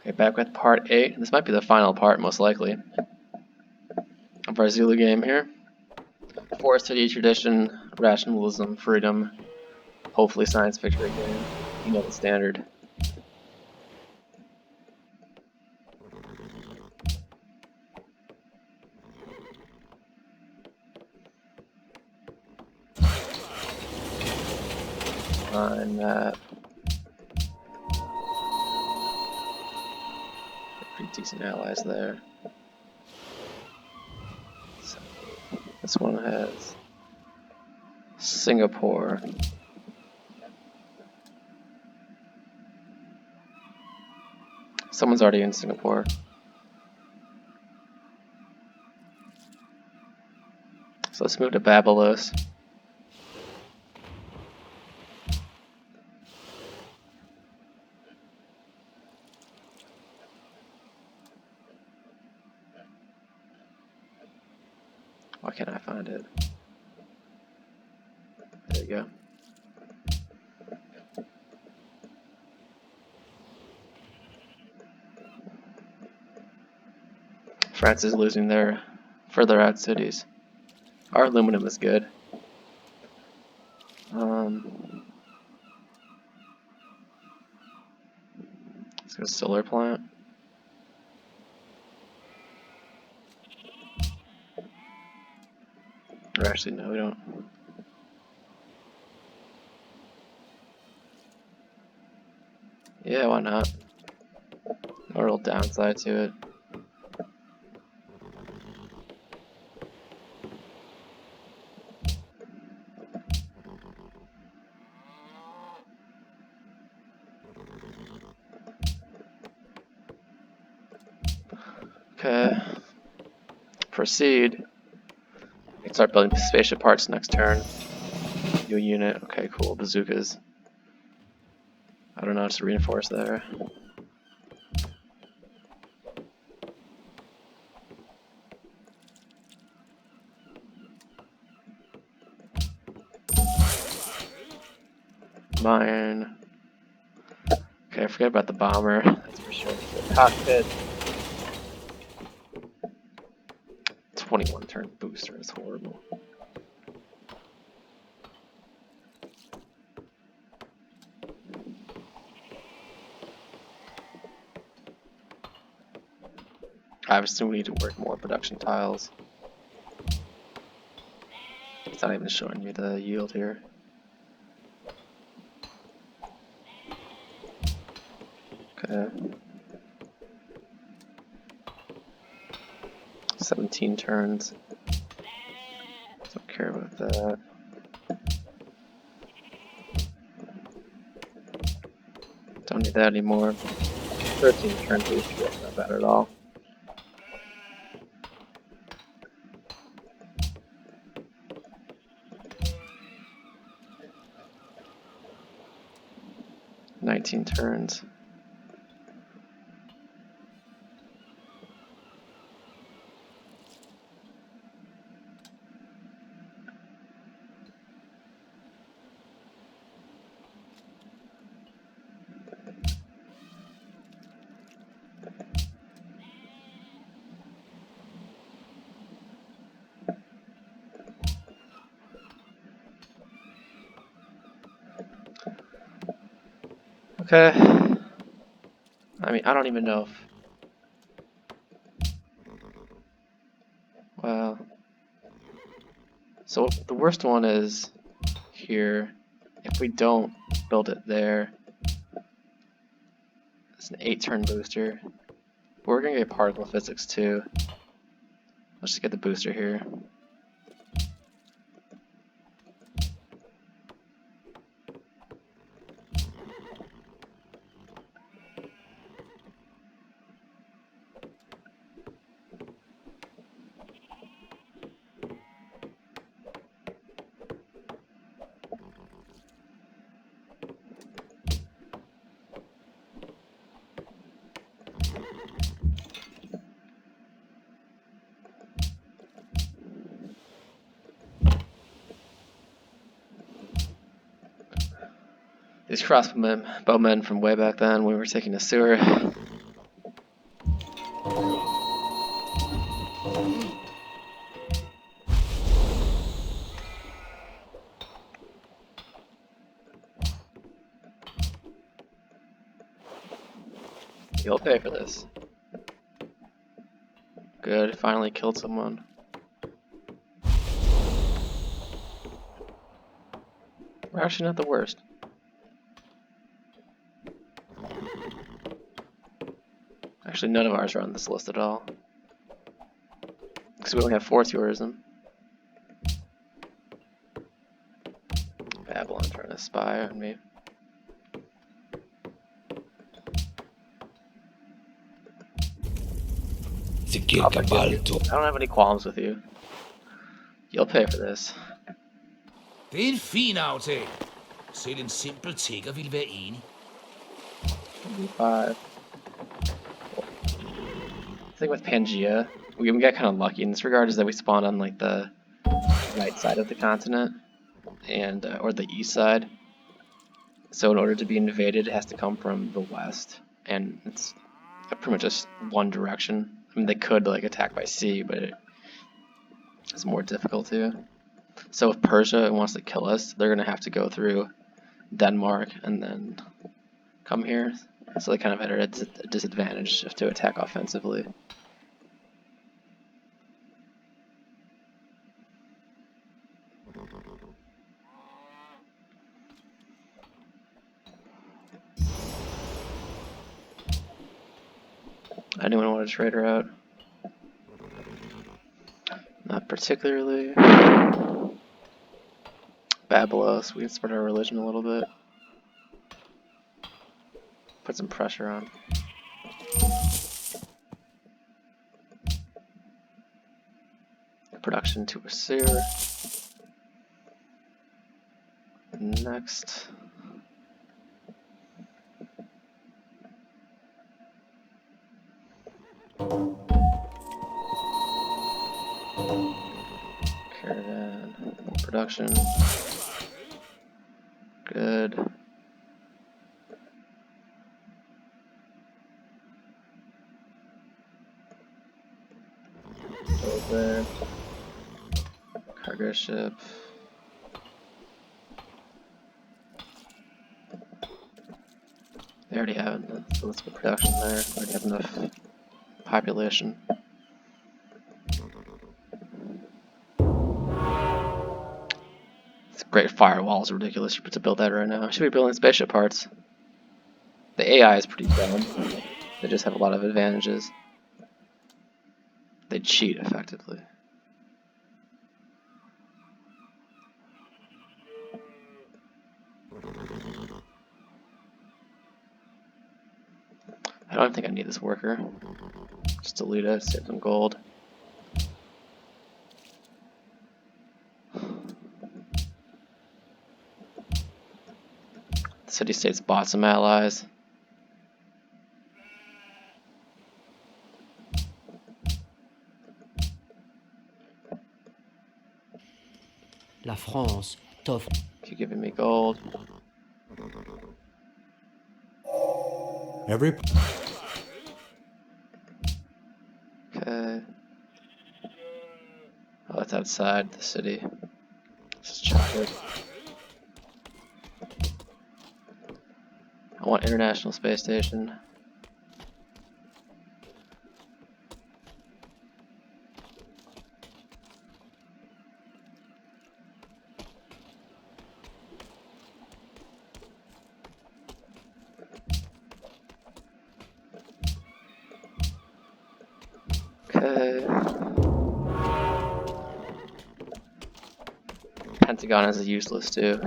Okay, back with part 8. This might be the final part, most likely, of our Zulu game here. Forest city tradition, rationalism, freedom, hopefully science fiction game. You know the standard. On map. Pretty decent allies there. So, this one has Singapore. Someone's already in Singapore. So let's move to Babylos. Why can't I find it? There you go. France is losing their further out cities. Our aluminum is good. Let's go solar plant. Or actually, no, we don't. Yeah, why not? No real downside to it. Okay. Proceed. We can start building spaceship parts next turn. New unit. Okay, cool. Bazookas. I don't know, just reinforce there. Mine. Okay, I forget about the bomber. That's for sure. The cockpit. 21 turn booster is horrible. Obviously, we need to work more production tiles. It's not even showing me the yield here. Okay. 17 turns. Don't care about that. Don't need that anymore. 13 turn booster, that's not bad at all. Nineteen turns. Okay. I mean, I don't even know if... Well... So the worst one is here. If we don't build it there, it's an 8-turn booster. But we're gonna get particle physics too. Let's just get the booster here. These crossbowmen from way back then when we were taking a sewer. You'll pay for this. Good, finally killed someone. We're actually not the worst. Actually, none of ours are on this list at all. Because we only have 4 tourism. Babylon trying to spy on me. I don't have any qualms with you. You'll pay for this. Det er en fin aftale. Selv en simpel tigger ville være enig. 5. I think with Pangea, we got kind of lucky in this regard, is that we spawned on like the right side of the continent, and or the east side. So in order to be invaded, it has to come from the west, and it's pretty much just one direction. I mean, they could like attack by sea, but it's more difficult to. So if Persia wants to kill us, they're gonna have to go through Denmark and then come here. So they kind of had a disadvantage to attack offensively. Anyone want to trade her out? Not particularly. Babylos, we can spread our religion a little bit. Put some pressure on. Production to Asir. Next. Caravan. Production. Good. There. Cargo ship. They already have it, so let's put production there. Already have enough population. This great firewall is ridiculous to build that right now. I should be building spaceship parts. The AI is pretty dumb. They just have a lot of advantages. They cheat effectively. I don't think I need this worker. Just delete it, save some gold. The city-states bought some allies. La France t'offre. Keep giving me gold. Every Okay. Oh, that's outside the city. This is chocolate. I want International Space Station. Okay. Pentagon is useless too.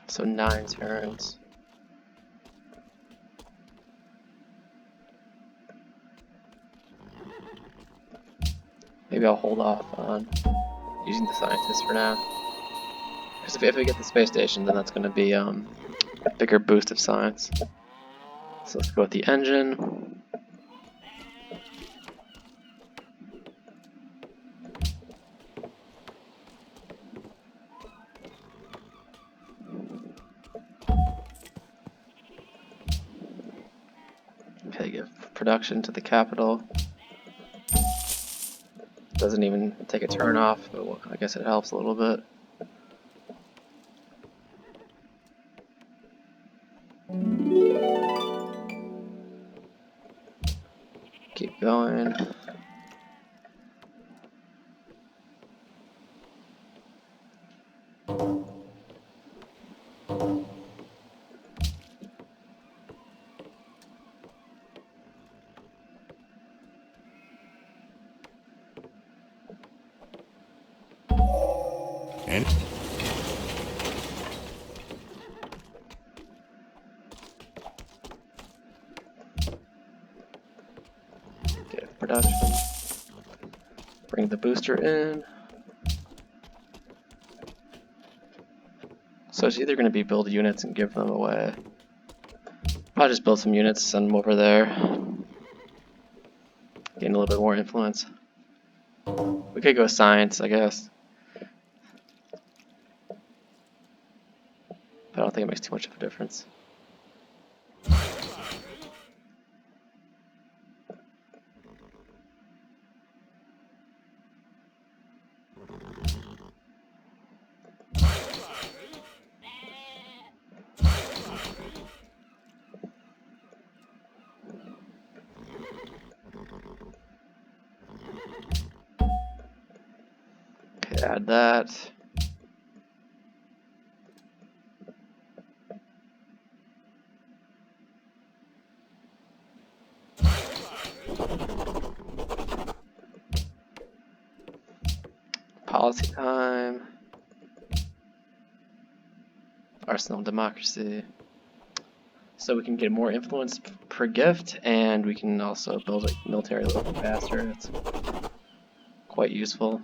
So 9 turns. Maybe I'll hold off on using the scientists for now. Because if we get the space station, then that's going to be a bigger boost of science. So let's go with the engine. Okay, give production to the capital. Doesn't even take a turn off, but well, I guess it helps a little bit. Keep going. And Give production. Bring the booster in. So it's either going to be build units and give them away. I'll just build some units, send them over there. Gain a little bit more influence. We could go science, I guess. But I don't think it makes too much of a difference. Okay, add that. Policy time. Arsenal of Democracy. So we can get more influence per gift, and we can also build a military a little bit faster. It's quite useful.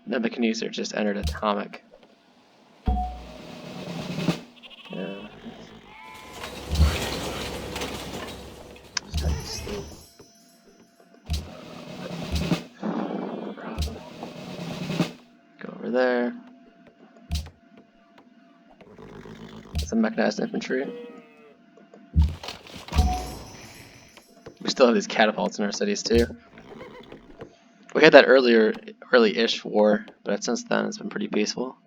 Nebuchadnezzar just entered atomic. Yeah. Go over there. Some mechanized infantry. We still have these catapults in our cities too. We had that early-ish war, but since then it's been pretty peaceful.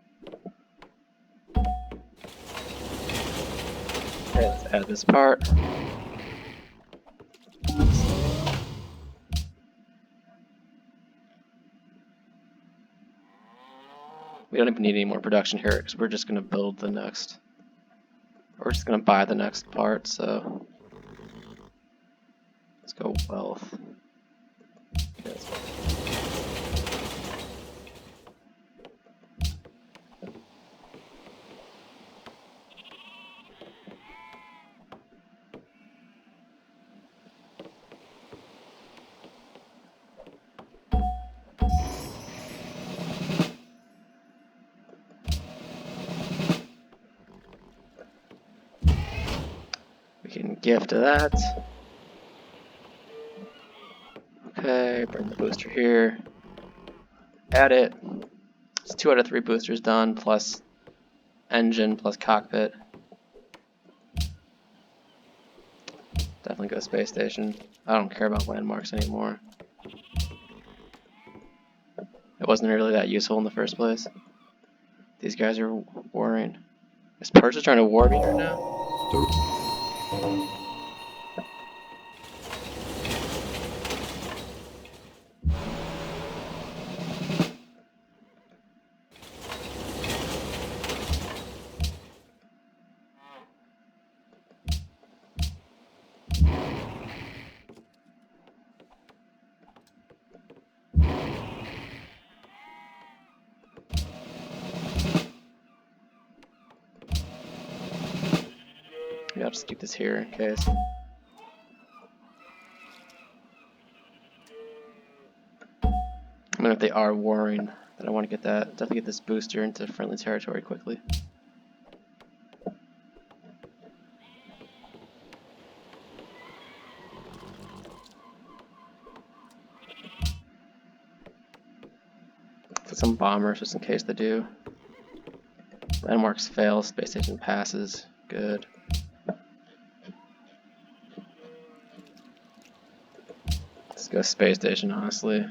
Okay, let's add this part. We don't even need any more production here because we're just going to build the next. We're just going to buy the next part, so let's go wealth. Okay, let's go. We can gift that. Okay, bring the booster here. Add it. It's 2 out of 3 boosters done, plus engine, plus cockpit. Definitely go space station. I don't care about landmarks anymore. It wasn't really that useful in the first place. These guys are warring. Is Persia trying to war me right now? Yeah, I'll just keep this here in case. I mean, if they are warring, Then I want to get that, definitely get this booster into friendly territory quickly. Put some bombers just in case they do. Landmarks fail, space station passes. Good. Let's go space station, honestly.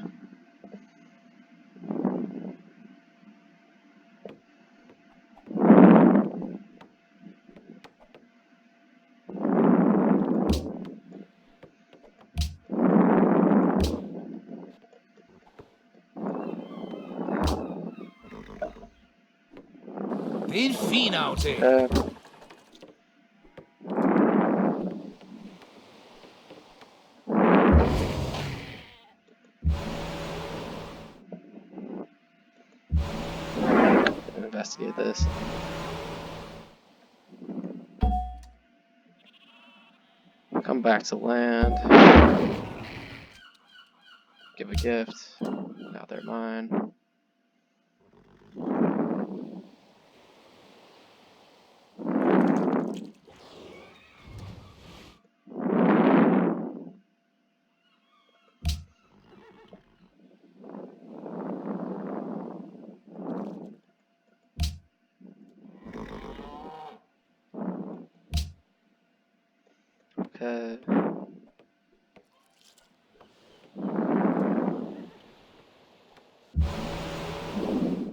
Det er en fin aftale. Investigate this. Come back to land. Give a gift. Now they're mine. Okay.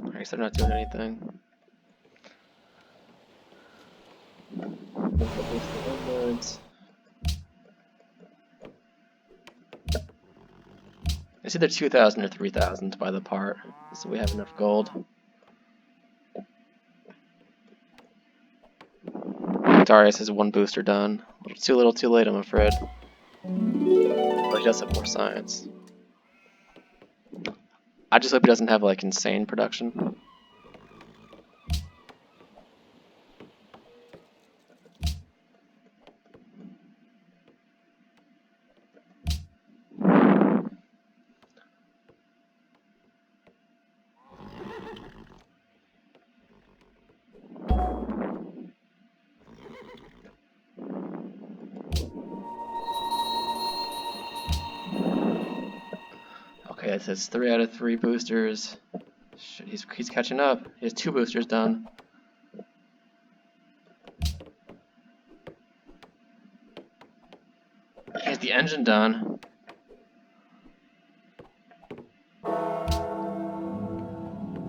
I guess they're not doing anything. It's either 2,000 or 3,000 to buy the part, so we have enough gold. Darius has one booster done. Too little, too late, I'm afraid. But he does have more science. I just hope he doesn't have like insane production. Okay, it says 3 out of 3 boosters. Shit, he's catching up. He has 2 boosters done. He has the engine done.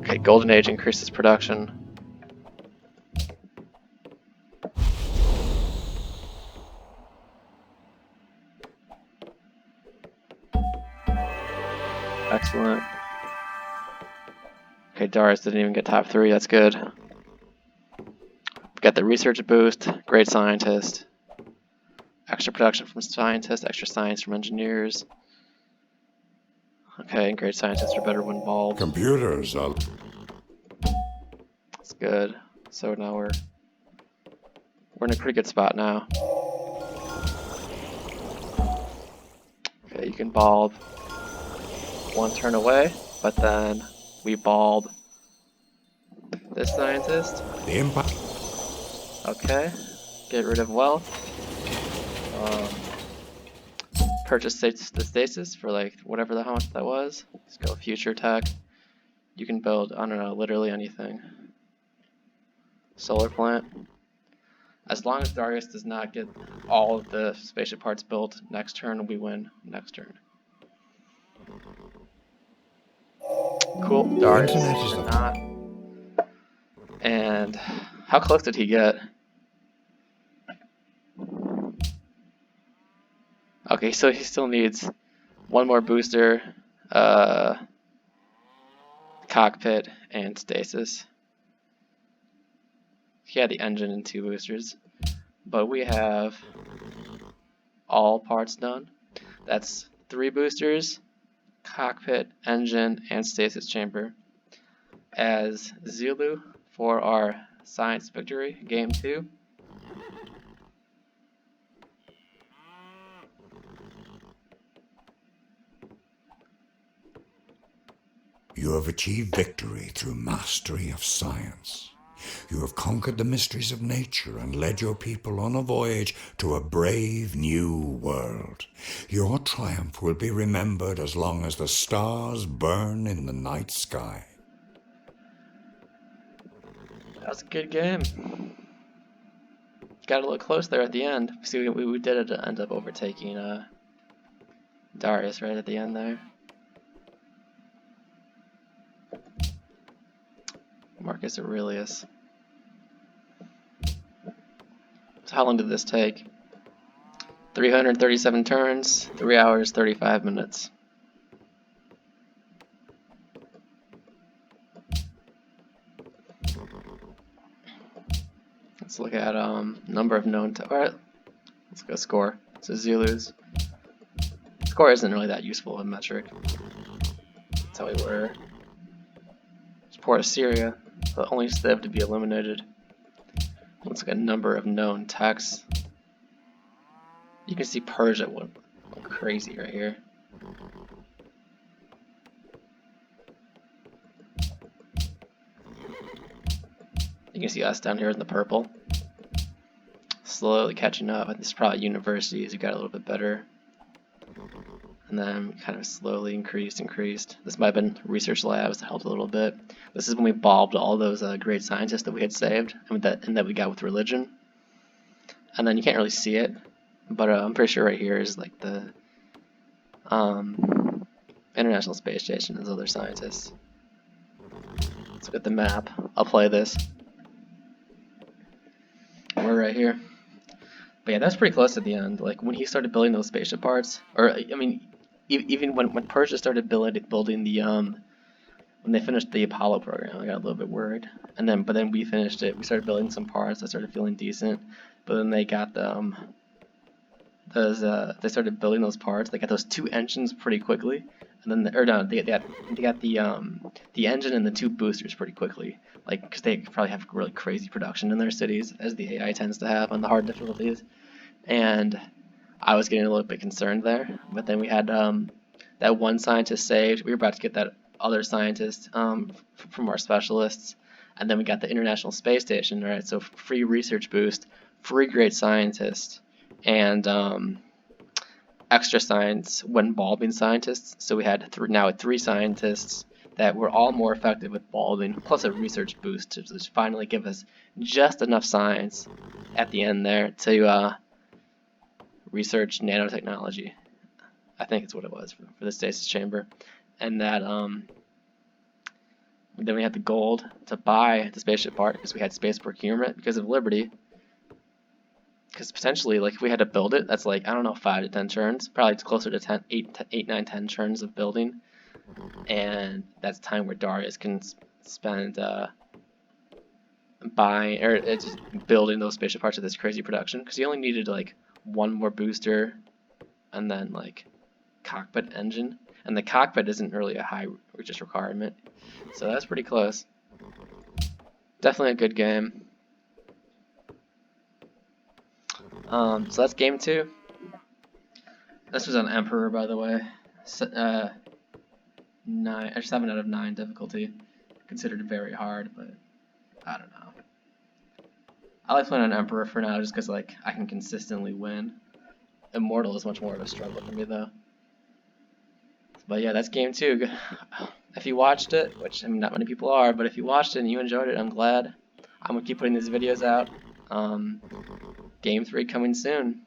Okay, Golden Age increases production. Excellent. Okay, Darius didn't even get top 3, that's good. We got the research boost, great scientist. Extra production from scientists, extra science from engineers. Okay, and great scientists are better when bald. Computers are... That's good. So now we're in a pretty good spot now. Okay, you can bulb 1 turn away, but then we bulb this scientist. The Empire... Okay, get rid of wealth. Purchase the stasis for like whatever how much that was. Let's go future tech. You can build, I don't know, literally anything. Solar plant. As long as Darius does not get all of the spaceship parts built next turn, we win next turn. Cool, Darius did not. And how close did he get? Okay, so he still needs 1 more booster, cockpit, and stasis. He had the engine and 2 boosters, but we have all parts done. That's 3 boosters, cockpit, engine, and stasis chamber. As Zulu for our science victory, game 2. You have achieved victory through mastery of science. You have conquered the mysteries of nature and led your people on a voyage to a brave new world. Your triumph will be remembered as long as the stars burn in the night sky. That was a good game. Got a little close there at the end. See, we did end up overtaking Darius right at the end there. Marcus Aurelius. So how long did this take? 337 turns, 3 hours, 35 minutes. Let's look at number of known. Alright, let's go score. So Zulus. Score isn't really that useful a metric. That's how we were. Support Assyria, the only civ to be eliminated. Let's look at number of known texts. You can see Persia went crazy right here. You can see us down here in the purple. Slowly catching up. This is probably universities who got a little bit better. And then kind of slowly increased. This might have been research labs that helped a little bit. This is when we bulbed all those great scientists that we had saved and that we got with religion. And then you can't really see it, but I'm pretty sure right here is like the International Space Station and other scientists. Let's look at the map. I'll play this. We're right here. But yeah, that's pretty close at the end. Like when he started building those spaceship parts, or I mean, even when Persia started building the when they finished the Apollo program, I got a little bit worried. But then we finished it. We started building some parts. I started feeling decent. But then they got they started building those parts. They got those 2 engines pretty quickly, and then they got the engine and the 2 boosters pretty quickly. Like because they probably have really crazy production in their cities, as the AI tends to have on the hard difficulties. And I was getting a little bit concerned there. But then we had that one scientist saved. We were about to get that other scientist from our specialists, and then we got the International Space Station. Right, so free research boost, free great scientist, and extra science when bulbing scientists. So we had now 3 scientists that were all more effective with bulbing, plus a research boost to just finally give us just enough science at the end there to research nanotechnology. I think it's what it was for the stasis chamber. And that then we had the gold to buy the spaceship part because we had space procurement because of Liberty. Because potentially, like if we had to build it, that's like, I don't know, 5 to 10 turns. Probably it's closer to 8, 9, 10 turns of building. And that's time where Darius can spend buying or just building those spaceship parts of this crazy production. Because he only needed like 1 more booster and then like cockpit engine. And the cockpit isn't really a high just requirement. So that's pretty close. Definitely a good game. So that's game 2. This was on Emperor, by the way. 9 or 7 out of 9 difficulty. Considered very hard, but I don't know. I like playing on Emperor for now, just because like I can consistently win. Immortal is much more of a struggle for me though. But yeah, that's game 2. If you watched it, which I mean not many people are, but if you watched it and you enjoyed it, I'm glad. I'm gonna keep putting these videos out. Game 3 coming soon.